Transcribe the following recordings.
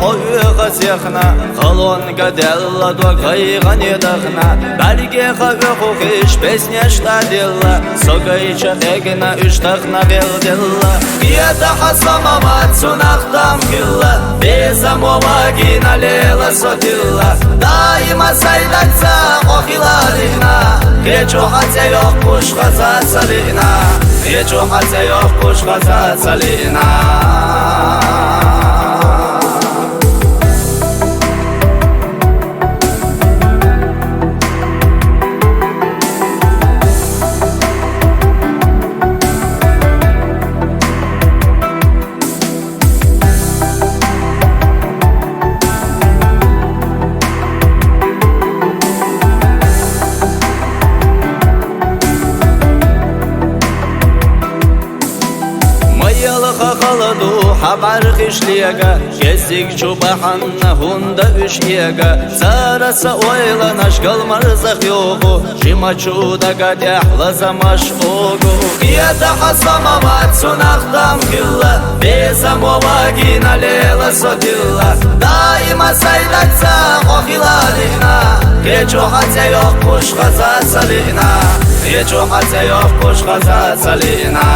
خويغ زيخنا خلون قدل دوغيغ ندخنا بلغي خويغ خيش بسنيش تدل سوغي شخيغنا اشتخنا بيغدل يدا حسامات سنختم كلا بيزامواغينا ليلا سودilla دايما سيدكسا خخيلالينا كيچو حتى يوقش غزا سالينا كيچو حتى يوقش غزا سالينا خلدو حبر خشليغا كسيك чубаханна хунда үшьега сараса ойланаш кылмырзах йогу жимачуда гадяхлазамаш огу кияда хасамават сунахтам килла безамовагина лела содилла дайма сайдакса хохилалина кечо хатя йох куш газа салина кечо хатя йох куш газа салина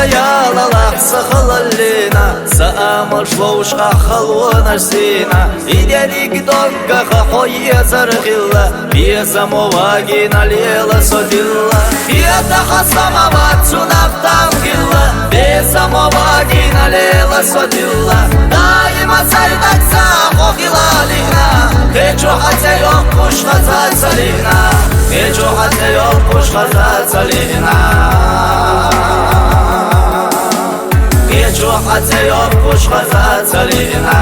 يالله سخللنا سامر فوش خلونا سينا إيديك دقة خويا زرقلا بيزا مواجينا ليلا سودilla بيدا حسامات سنفتم كلا بيزا مواجينا ليلا سودilla دايما سيدكسا خخيلالينا كيچو حتى يوقش غزا سالينا كيچو حتى يوقش غزا سالينا كيچو حتى يوقش غزا سالينا